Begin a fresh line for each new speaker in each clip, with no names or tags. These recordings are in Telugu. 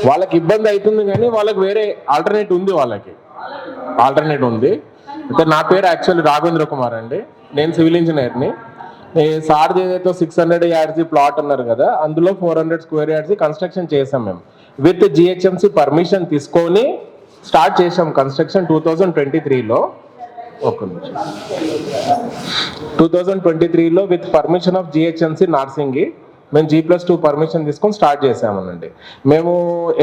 వాళ్ళకి ఇబ్బంది అవుతుంది కానీ వాళ్ళకి వేరే ఆల్టర్నేట్ ఉంది. ఆల్టర్నేట్ ఉంది. అయితే నా పేరు యాక్చువల్లీ రాఘవేంద్ర కుమార్ అండి. నేను సివిల్ ఇంజనీర్ని. సార్ది ఏదైతే 600 యార్డ్స్ ప్లాట్ అన్నారు కదా, అందులో 400 స్క్వేర్ యార్డ్స్ కన్స్ట్రక్షన్ చేసాం మేము. విత్ జిహెచ్ఎంసి పర్మిషన్ తీసుకొని స్టార్ట్ చేసాం కన్స్ట్రక్షన్ 2023లో. 2023లో with permission of GHMC Narsingi మేము G+2 పర్మిషన్ తీసుకొని స్టార్ట్ చేసామనండి. మేము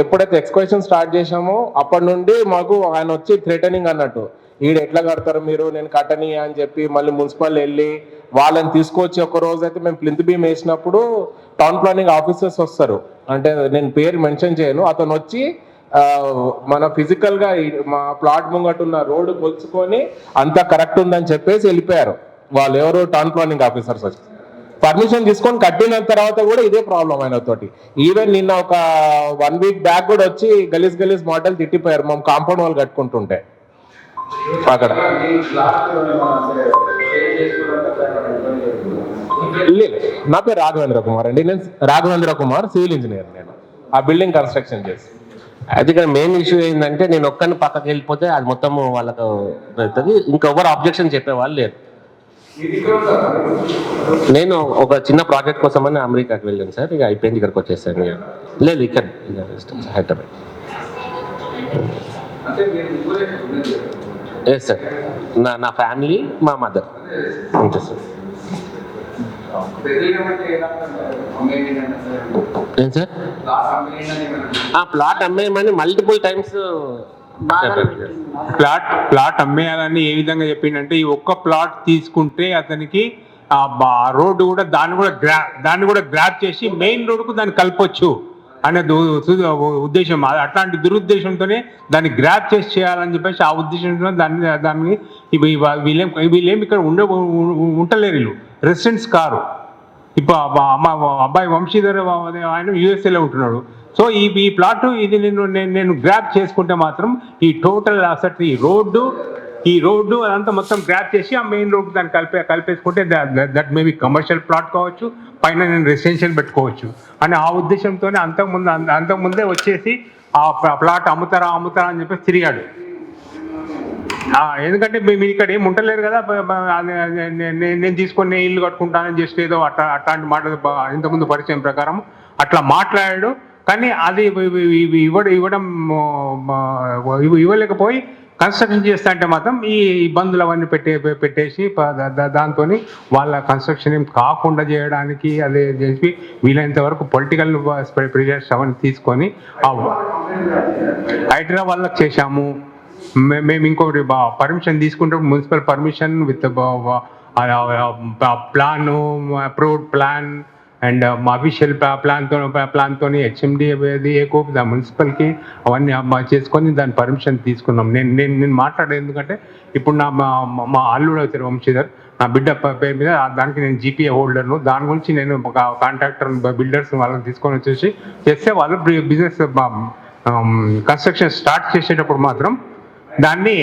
ఎప్పుడైతే ఎక్స్కవేషన్ స్టార్ట్ చేసామో అప్పటి నుండి మాకు ఆయన వచ్చి థ్రెటనింగ్ అన్నట్టు, ఈడ ఎట్లా కడతారు మీరు, నేను కట్టని అని చెప్పి మళ్ళీ మున్సిపల్ వెళ్ళి వాళ్ళని తీసుకొచ్చి ఒక రోజు అయితే మేము ప్లింత్ బీమ్ వేసినప్పుడు టౌన్ ప్లానింగ్ ఆఫీసర్స్ వస్తారు, అంటే నేను పేరు మెన్షన్ చేయను, అతను వచ్చి మన ఫిజికల్గా మా ప్లాట్ ముంగట ఉన్న రోడ్డు కొలుచుకొని అంతా కరెక్ట్ ఉందని చెప్పేసి వెళ్ళిపోయారు. వాళ్ళు ఎవరు టౌన్ ప్లానింగ్ ఆఫీసర్స్ వచ్చి పర్మిషన్ తీసుకొని కట్టిన తర్వాత కూడా ఇదే ప్రాబ్లం ఆయనతోటి. ఈవెన్ నిన్న ఒక 1 వీక్ బ్యాక్ కూడా వచ్చి గలీజ్ మాటలు తిట్టిపోయారు మేము కాంపౌండ్ వాళ్ళు కట్టుకుంటుంటే అక్కడ. నా పేరు రాఘవేంద్ర కుమార్ అండి. నేను రాఘవేంద్ర కుమార్, సివిల్ ఇంజనీర్. నేను ఆ బిల్డింగ్ కన్స్ట్రక్షన్ చేసి.
అది ఇక్కడ మెయిన్ ఇష్యూ ఏంటంటే నేను ఒక్కరిని పక్కకి వెళ్ళిపోతే అది మొత్తం వాళ్ళకు పెడుతుంది, ఇంకెవరు అబ్జెక్షన్ చెప్పేవాళ్ళు లేరు. నేను ఒక చిన్న ప్రాజెక్ట్ కోసం అని అమెరికాకి వెళ్ళాను సార్, ఇక అయిపోయింది, ఇక్కడికి వచ్చేసాను. లేదు ఇక్కడ హైదరాబాద్. ఎస్ సార్, నా ఫ్యామిలీ, మా మదర్ అంతే సార్. ఏం సార్ ప్లాట్ అమ్మేయమని మల్టిపుల్ టైమ్స్
ప్లాట్ అమ్మేయాలని ఏ విధంగా చెప్పిండంటే, ఈ ఒక్క ప్లాట్ తీసుకుంటే అతనికి రోడ్డు కూడా దాన్ని కూడా గ్రాప్ చేసి మెయిన్ రోడ్డుకు దాన్ని కలపొచ్చు అనే ఉద్దేశం. అట్లాంటి దురుద్దేశంతోనే దాన్ని గ్రాప్ చేసి చేయాలని చెప్పేసి ఆ ఉద్దేశంతో దాన్ని వీళ్ళేం ఇక్కడ ఉండలేరు, వీళ్ళు రెసిడెంట్స్ కారు. ఇప్పుడు అబ్బాయి వంశీధర్ ఆయన యూఎస్ఏలో ఉంటున్నాడు. సో ఈ ప్లాట్ ఇది నేను గ్రాప్ చేసుకుంటే మాత్రం ఈ టోటల్ అసెట్ ఈ రోడ్డు అదంతా మొత్తం గ్రాప్ చేసి ఆ మెయిన్ రోడ్డు దాన్ని కలిపేసుకుంటే దట్ మేబీ కమర్షియల్ ప్లాట్ కావచ్చు, పైన నేను రెసిడెన్షియల్ పెట్టుకోవచ్చు అని ఆ ఉద్దేశంతోనే అంతకుముందే వచ్చేసి ఆ ప్లాట్ అమ్ముతారా అని చెప్పేసి తిరిగాడు. ఎందుకంటే మీరు ఇక్కడ ఏం ఉండలేరు కదా, నేను తీసుకొని ఇల్లు కట్టుకుంటానని జస్ట్ ఏదో అట్లాంటి మాట ఇంతకుముందు పరిచయం ప్రకారం అట్లా మాట్లాడాడు. కానీ అది ఇవ్వలేకపోయి కన్స్ట్రక్షన్ చేస్తా అంటే మాత్రం ఈ ఇబ్బందులు అవన్నీ పెట్టేసి దాంతో వాళ్ళ కన్స్ట్రక్షన్ ఏం కాకుండా చేయడానికి అదే చేసి వీలైనంత వరకు పొలిటికల్ ప్రెషర్స్ అవన్నీ తీసుకొని హైదరాబాద్లో చేశాము. మేము ఇంకొకటి పర్మిషన్ తీసుకుంటే municipal permission with plan, approved plan and మా అఫీషియల్ ప్లాన్తో హెచ్ఎండి మున్సిపల్కి అవన్నీ చేసుకొని దాని పర్మిషన్ తీసుకున్నాం. నేను మాట్లాడేది ఎందుకంటే ఇప్పుడు మా అల్లుడు అవుతారు వంశీధర్, నా బిడ్డ పేరు మీద దానికి నేను జీపీఏ హోల్డర్ను. దాని గురించి నేను కాంట్రాక్టర్ బిల్డర్స్ వాళ్ళని తీసుకొని వచ్చేసి చేస్తే వాళ్ళు బిజినెస్ కన్స్ట్రక్షన్ స్టార్ట్ చేసేటప్పుడు మాత్రం దాన్ని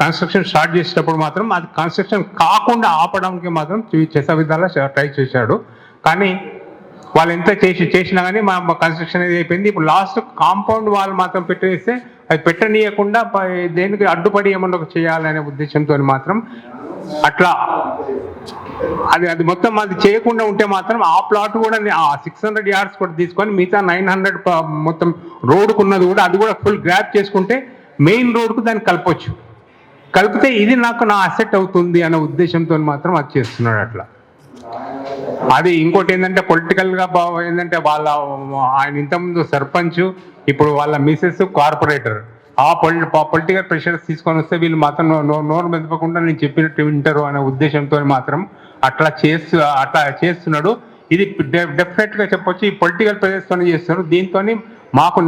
కన్స్ట్రక్షన్ స్టార్ట్ చేసేటప్పుడు మాత్రం అది కన్స్ట్రక్షన్ కాకుండా ఆపడానికి మాత్రం చేసే విధాలా ట్రై చేశాడు. కానీ వాళ్ళు ఎంత చేసినా కానీ మా కన్స్ట్రక్షన్ అనేది అయిపోయింది. ఇప్పుడు లాస్ట్ కాంపౌండ్ వాళ్ళు మాత్రం పెట్టేస్తే అది పెట్టనీయకుండా దేనికి అడ్డుపడి ఏమన్నా చేయాలనే ఉద్దేశంతో మాత్రం అట్లా అది మొత్తం అది చేయకుండా ఉంటే మాత్రం ఆ ప్లాట్ కూడా 600 యార్డ్స్ కూడా తీసుకొని మిగతా 900 మొత్తం రోడ్డుకున్నది కూడా అది కూడా ఫుల్ గ్రాప్ చేసుకుంటే మెయిన్ రోడ్కు దాన్ని కలిపితే ఇది నా అసెట్ అవుతుంది అనే ఉద్దేశంతో మాత్రం అది చేస్తున్నాడు అట్లా. అది ఇంకోటి ఏంటంటే పొలిటికల్గా ఏంటంటే ఆయన ఇంతకుముందు సర్పంచ్, ఇప్పుడు వాళ్ళ మిసెస్ కార్పొరేటర్. ఆ పొలిటికల్ ప్రెషర్స్ తీసుకొని వస్తే వీళ్ళు మాత్రం నోరు మెదపకుండా నేను చెప్పినట్టు వింటారు అనే ఉద్దేశంతో మాత్రం అట్లా చేస్తున్నాడు. ఇది డెఫినెట్గా చెప్పొచ్చు ఈ పొలిటికల్ ప్రెషర్స్తో చేస్తున్నారు. దీంతో మాకు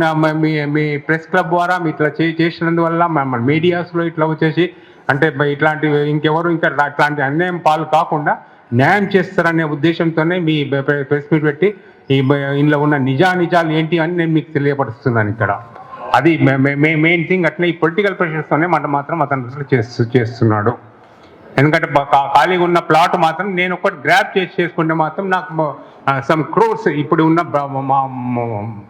మీ ప్రెస్ క్లబ్ ద్వారా ఇట్లా చేసినందువల్ల మీడియాస్లో ఇట్లా వచ్చేసి అంటే ఇట్లాంటివి ఇంకెవరు ఇంకా అట్లాంటి అన్యాయం పాలు కాకుండా న్యాయం చేస్తారనే ఉద్దేశంతోనే మీ ప్రెస్ మీట్ పెట్టి ఇందులో ఉన్న నిజాలు ఏంటి అని నేను మీకు తెలియపరుస్తున్నాను ఇక్కడ. అది మెయిన్ థింగ్. అట్లా ఈ పొలిటికల్ ప్రెషర్స్తోనే మాత్రం అతను చేస్తున్నాడు. ఎందుకంటే ఖాళీగా ఉన్న ప్లాట్ మాత్రం నేను ఒకటి గ్రాప్ చేసుకుంటే మాత్రం నాకు సమ్ క్రోర్స్ ఇప్పుడు ఉన్న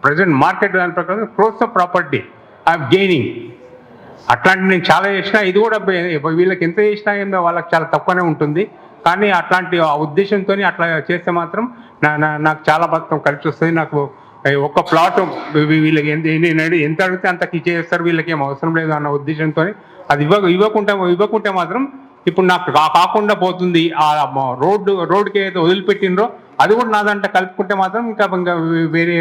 ప్రజెంట్ మార్కెట్ దాని ప్రకారం crores of property I gaining. అట్లాంటి నేను చాలా చేసినా, ఇది కూడా వీళ్ళకి ఎంత చేసినా ఏమో వాళ్ళకి చాలా తక్కువనే ఉంటుంది. కానీ అట్లాంటి ఆ ఉద్దేశంతో అట్లా చేస్తే మాత్రం నాకు చాలా మొత్తం కలిసి వస్తుంది. నాకు ఒక ప్లాట్ వీళ్ళకి ఎంత అడిగితే అంతకి ఇచ్చేస్తారు, వీళ్ళకి ఏం అవసరం లేదు అన్న ఉద్దేశంతో అది ఇవ్వకుంటే మాత్రం ఇప్పుడు నాకు కాకుండా పోతుంది. ఆ రోడ్డుకి ఏదైతే వదిలిపెట్టినరో అది కూడా నాదంటే కలుపుకుంటే మాత్రం ఇంకా వేరే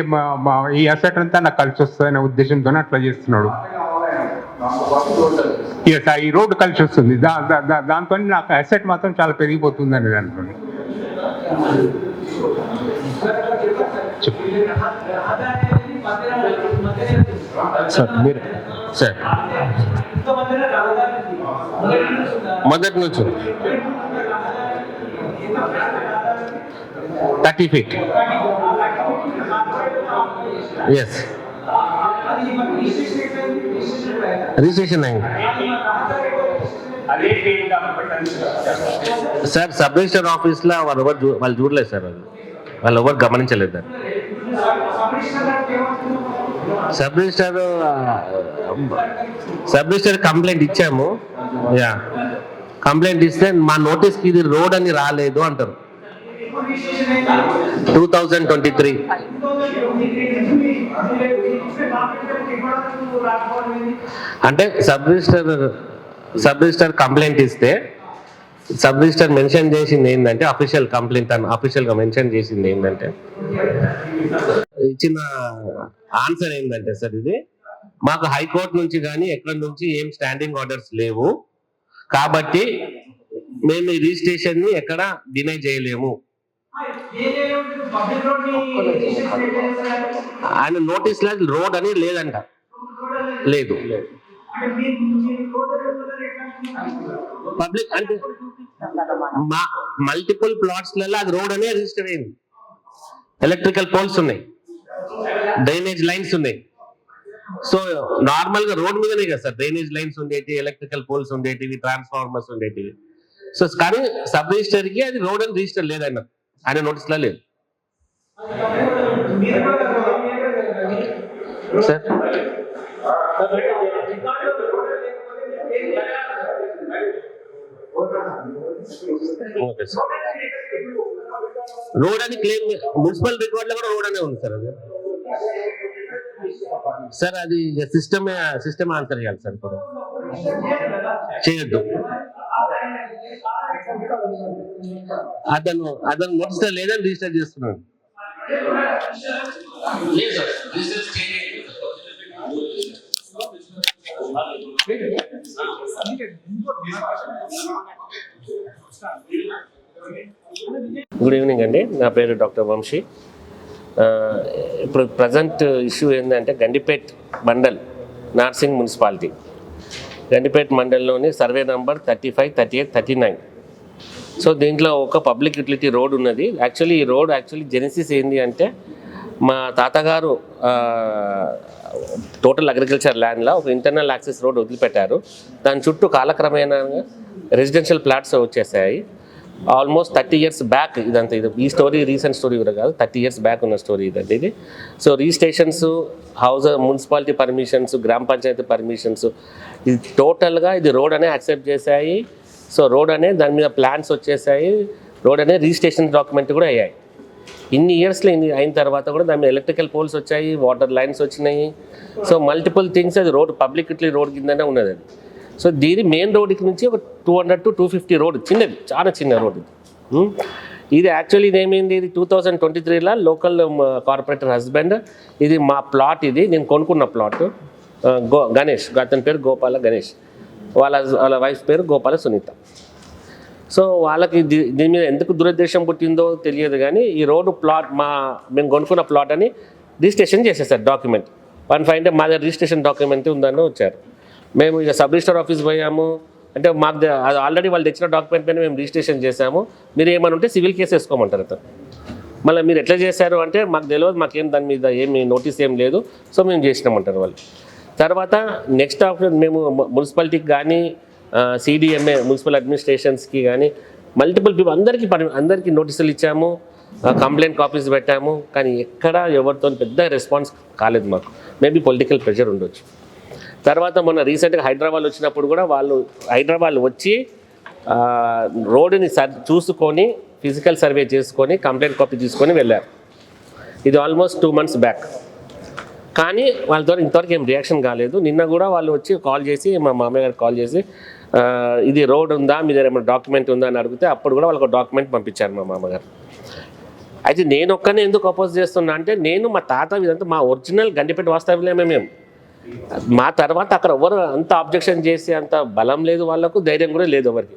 ఈ అసెట్ అంతా నాకు కలిసి వస్తుంది అనే ఉద్దేశంతో అట్లా చేస్తున్నాడు. ఎస్, ఈ రోడ్డు కలిసి వస్తుంది. దాంతో నాకు అసెట్ మాత్రం చాలా పెరిగిపోతుంది అనే దాంతో.
సార్ మీరు సార్ మొదటి నుంచి 30 feet. ఎస్, రిజిస్ట్రేషన్ అయింది సార్. సబ్ రిజిస్టర్ ఆఫీస్లో వాళ్ళు చూడలేదు సార్, వాళ్ళు ఎవరు గమనించలేదు సార్. సబ్ రిజిస్టర్ కంప్లైంట్ ఇచ్చాము. యా, కంప్లైంట్ ఇస్తే మా నోటీస్కి ఇది రోడ్ అని రాలేదు అంటారు. 2023 అంటే సబ్ రిజిస్టర్ కంప్లైంట్ ఇస్తే సబ్ రిజిస్టర్ మెన్షన్ చేసింది ఏంటంటే, అఫీషియల్ కంప్లైంట్ అని అఫీషియల్గా మెన్షన్ చేసింది ఏంటంటే, ఇచ్చిన ఆన్సర్ ఏంటంటే సార్, ఇది మాకు హైకోర్టు నుంచి కానీ ఎక్కడి నుంచి ఏం స్టాండింగ్ ఆర్డర్స్ లేవు కాబట్టి మేము ఈ రిజిస్ట్రేషన్ ని ఎక్కడ డినై చేయలేము. ఆయన నోటీస్ లో రోడ్ అని లేదంట, లేదు. పబ్లిక్ అంటే మల్టిపుల్ ప్లాట్స్ లలో అది రోడ్ అనే రిజిస్టర్ అయింది. ఎలక్ట్రికల్ పోల్స్ ఉన్నాయి, డ్రైనేజ్ లైన్స్ ఉన్నాయి. సో నార్మల్ గా రోడ్ మీదనే కదా సార్ డ్రైనేజ్ లైన్స్ ఉండేవి, ఎలక్ట్రికల్ పోల్స్ ఉండేటివి, ట్రాన్స్ఫార్మర్స్ ఉండేటివి. సో కానీ సబ్ రిజిస్టర్ కి అది రోడ్ అని రిజిస్టర్ లేదన్న, ఆయన నోటీస్ లో లేదు సార్. ఓకే సార్, రోడ్ అని క్లెయిమ్ మున్సిపల్ రికార్డ్ లో కూడా రోడ్ అనే ఉంది సార్. అది సార్ అది సిస్టమ్ ఆన్సర్ చేయాలి సార్. ఇప్పుడు చేయొద్దు, అతను నోటీస్ లేదని రిజిస్టర్ చేస్తున్నాడు. గుడ్ ఈవినింగ్ అండి, నా పేరు డాక్టర్ వంశీ. ఇప్పుడు ప్రజెంట్ ఇష్యూ ఏంటంటే గండిపేట్ మండల్ నార్సింగ్ మున్సిపాలిటీ, గండిపేట్ మండల్లోని సర్వే నంబర్ 35, 38, 39. సో దీంట్లో ఒక పబ్లిక్ యూటిలిటీ రోడ్ ఉన్నది. యాక్చువల్లీ ఈ రోడ్ జెనిసిస్ ఏంటి అంటే, మా తాతగారు టోటల్ అగ్రికల్చర్ ల్యాండ్లో ఒక ఇంటర్నల్ యాక్సెస్ రోడ్ వదిలిపెట్టారు. దాని చుట్టూ కాలక్రమేణా రెసిడెన్షియల్ ప్లాట్స్ వచ్చేసాయి. ఆల్మోస్ట్ 30 years బ్యాక్ ఇదంతా. ఈ స్టోరీ రీసెంట్ స్టోరీ కూడా కాదు, 30 years బ్యాక్ ఉన్న స్టోరీ ఇదంతా ఇది. సో రిజిస్ట్రేషన్స్, మున్సిపాలిటీ పర్మిషన్స్, గ్రామ పంచాయతీ పర్మిషన్స్, ఇది టోటల్గా ఇది రోడ్ అనే యాక్సెప్ట్ చేశాయి. సో రోడ్ అనే దాని మీద ప్లాన్స్ వచ్చేసాయి, రోడ్ అనే రిజిస్ట్రేషన్ డాక్యుమెంట్ కూడా అయ్యాయి. ఇన్ని ఇయర్స్లో అయిన తర్వాత కూడా దాని మీద ఎలక్ట్రికల్ పోల్స్ వచ్చాయి, వాటర్ లైన్స్ వచ్చినాయి. సో మల్టిపుల్ థింగ్స్, అది రోడ్ పబ్లిక్ యూటిలిటీ రోడ్ కిందనే ఉన్నది అది. సో దీని మెయిన్ రోడ్కి నుంచి ఒక 200 to 250 రోడ్, చిన్నది, చాలా చిన్న రోడ్ ఇది. ఇది యాక్చువల్లీ ఇదేమైంది, ఇది 2023లో లోకల్ కార్పొరేటర్ హస్బెండ్, ఇది మా ప్లాట్, ఇది నేను కొనుక్కున్న ప్లాట్. గణేష్, అతని పేరు గోపాల గణేష్, వాళ్ళ వైఫ్ పేరు గోపాల సునీత. సో వాళ్ళకి దీని మీద ఎందుకు దురుద్దేశం పుట్టిందో తెలియదు కానీ ఈ రోడ్డు ప్లాట్ మేము కొనుక్కున్న ప్లాట్ అని రిజిస్ట్రేషన్ చేసేసారు డాక్యుమెంట్. 1 అంటే మా దగ్గర రిజిస్ట్రేషన్ డాక్యుమెంట్ ఉందని వచ్చారు. మేము ఇక సబ్ రిజిస్టర్ ఆఫీస్ పోయాము, అంటే మాకు అది ఆల్రెడీ వాళ్ళు తెచ్చిన డాక్యుమెంట్ పైన మేము రిజిస్ట్రేషన్ చేసాము. మీరు ఏమని ఉంటే సివిల్ కేసు వేసుకోమంటారు అతను. మళ్ళీ మీరు ఎట్లా చేశారు అంటే మాకు తెలియదు, మాకేం దాని మీద ఏమి నోటీస్ ఏం లేదు, సో మేము చేసినామంటారు వాళ్ళు. తర్వాత నెక్స్ట్ ఆఫ్టర్ మేము మున్సిపాలిటీకి కానీ సిడిఎంఏ మున్సిపల్ అడ్మినిస్ట్రేషన్స్కి కానీ మల్టిపుల్ పీపుల్ అందరికీ నోటీసులు ఇచ్చాము, కంప్లైంట్ కాపీస్ పెట్టాము, కానీ ఎక్కడ ఎవరితో పెద్ద రెస్పాన్స్ కాలేదు మాకు. మేబీ పొలిటికల్ ప్రెషర్ ఉండొచ్చు. తర్వాత మొన్న రీసెంట్గా హైదరాబాద్ వచ్చినప్పుడు కూడా హైదరాబాద్ వచ్చి రోడ్డుని చూసుకొని ఫిజికల్ సర్వే చేసుకొని కంప్లైంట్ కాపీ తీసుకొని వెళ్ళారు. ఇది ఆల్మోస్ట్ 2 months బ్యాక్. కానీ వాళ్ళతో ఇంతవరకు ఏం రియాక్షన్ కాలేదు. నిన్న కూడా వాళ్ళు వచ్చి కాల్ చేసి మా మామయ్య గారికి కాల్ చేసి ఇది రోడ్ ఉందా, మీ దగ్గర ఏమైనా డాక్యుమెంట్ ఉందా అని అడిగితే అప్పుడు కూడా వాళ్ళకి డాక్యుమెంట్ పంపించారు మా మామగారు. అయితే నేను ఒక్కనే ఎందుకు అపోజ్ చేస్తున్నా అంటే నేను మా తాత ఇదంతా మా ఒరిజినల్ గండిపేట వాస్తవ్యమే మేము. మా తర్వాత అక్కడ ఎవరు అంత అబ్జెక్షన్ చేసి అంత బలం లేదు, వాళ్ళకు ధైర్యం కూడా లేదు ఎవరికి.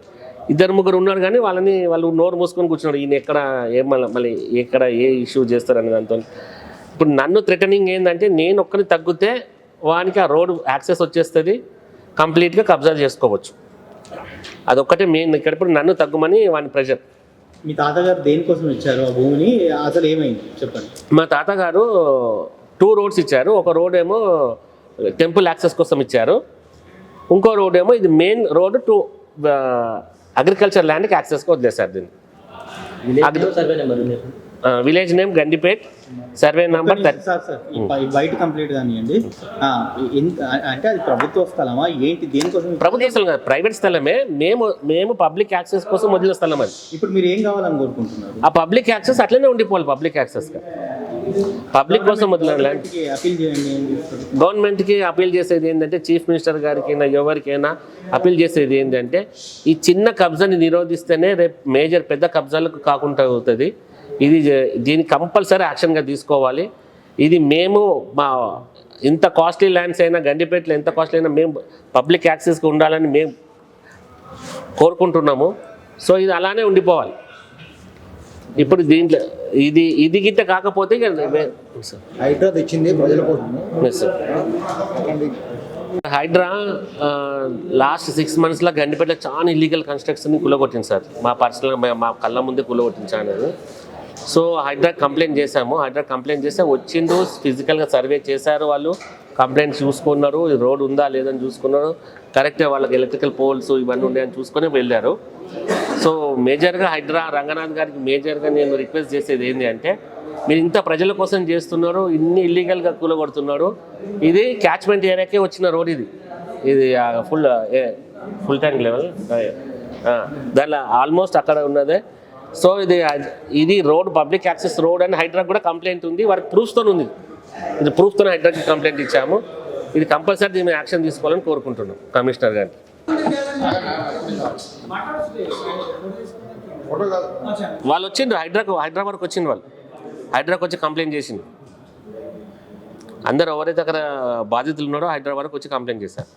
2-3 ఉన్నారు కానీ వాళ్ళు నోరు మూసుకొని కూర్చున్నారు. ఈయన ఎక్కడ మళ్ళీ ఎక్కడ ఏ ఇష్యూ చేస్తారని దాంతో. ఇప్పుడు నన్ను థ్రెటనింగ్ ఏంటంటే నేను ఒక్కరిని తగ్గితే వానికి ఆ రోడ్ యాక్సెస్ వచ్చేస్తుంది, కంప్లీట్గా కబ్జా చేసుకోవచ్చు. అదొక్కటే మెయిన్ ఇక్కడ. ఇప్పుడు నన్ను తగ్గుమని వాని ప్రెషర్.
మీ తాతగారు దేనికోసం ఇచ్చారు ఆ భూమిని, అసలు ఏమైంది చెప్పండి.
మా తాతగారు 2 roads ఇచ్చారు. ఒక రోడ్ ఏమో టెంపుల్ యాక్సెస్ కోసం ఇచ్చారు, ఇంకో రోడ్ ఏమో ఇది మెయిన్ రోడ్ టు అగ్రికల్చర్ ల్యాండ్కి యాక్సెస్కి వదిలేశారు దీన్ని. Village name Gandipet, survey number 30.
Sir బయట కంప్లీట్ కానివ్వండి, అంటే అది ప్రభుత్వ స్థలమా ఏంటి, దేనికోసం?
ప్రభుత్వ స్థలం కాదు, ప్రైవేట్ స్థలమే. మేము పబ్లిక్ యాక్సెస్ కోసం వదిలిన స్థలం అది.
ఇప్పుడు మీరు ఏం కావాలని కోరుకుంటున్నారు?
ఆ పబ్లిక్ యాక్సెస్ అట్లనే ఉండిపోవాలి. పబ్లిక్ యాక్సెస్గా పబ్లిక్ కోసం వదిలిన ల్యాండ్.
అపీల్ చేయండి.
గవర్నమెంట్కి అపీల్ చేసేది ఏంటంటే, చీఫ్ మినిస్టర్ గారికైనా ఎవరికైనా అపీల్ చేసేది ఏంటంటే, ఈ చిన్న కబ్జాని నిరోధిస్తేనే రేపు మేజర్ పెద్ద కబ్జాలకు కాకుండా అవుతుంది. దీన్ని కంపల్సరీ యాక్షన్గా తీసుకోవాలి. ఇది మేము మా ఇంత కాస్ట్లీ ల్యాండ్స్ అయినా గండిపేటలో ఎంత కాస్ట్లీ అయినా మేము పబ్లిక్ యాక్సెస్కి ఉండాలని మేము కోరుకుంటున్నాము. సో ఇది అలానే ఉండిపోవాలి. ఇప్పుడు దీంట్లో ఇది గిట్ట కాకపోతే
హైడ్రా తెచ్చింది ప్రజల కోసం.
హైడ్రా లాస్ట్ 6 monthsలో గండిపేటలో చాలా ఇల్లీగల్ కన్స్ట్రక్షన్ కూలగొట్టింది సార్. మా పర్సనల్గా మా కళ్ళ ముందే కూలగొట్టించాను. సో హైడ్రా కంప్లైంట్ చేశాము. హైడ్రా కంప్లైంట్ చేస్తే వచ్చిండు, ఫిజికల్గా సర్వే చేశారు, వాళ్ళు కంప్లైంట్ చూసుకున్నారు, రోడ్ ఉందా లేదని చూసుకున్నారు, కరెక్ట్గా వాళ్ళకి ఎలక్ట్రికల్ పోల్స్ ఇవన్నీ ఉన్నాయని చూసుకొని వెళ్ళారు. సో మేజర్గా హైడ్రా రంగనాథ్ గారికి మేజర్గా నేను రిక్వెస్ట్ చేసేది ఏంటి అంటే, మీరు ఇంత ప్రజల కోసం చేస్తున్నారు, ఇన్ని ఇల్లీగల్గా కూలగొడుతున్నారు. ఇది క్యాచ్మెంట్ ఏరియాకే వచ్చిన రోడ్. ఇది ఫుల్ ట్యాంక్ లెవెల్ దానిలో ఆల్మోస్ట్ అక్కడ ఉన్నదే. సో ఇది రోడ్ పబ్లిక్ యాక్సెస్ రోడ్ అని హైడ్రాకి కూడా కంప్లైంట్ ఉంది, వారికి ప్రూఫ్తో ఉంది. ఇది ప్రూఫ్తో హైడ్రాకి కంప్లైంట్ ఇచ్చాము. ఇది కంపల్సరీ దీని యాక్షన్ తీసుకోవాలని కోరుకుంటున్నాం కమిషనర్ గారిని. వాళ్ళు వచ్చిండ్రు హైదరాబాద్కి వచ్చింది. వాళ్ళు హైదరాబాద్కి వచ్చి కంప్లైంట్ చేసింది. అందరు ఎవరైతే అక్కడ బాధితులు ఉన్నారో హైదరాబాద్కి వచ్చి కంప్లైంట్ చేశారు.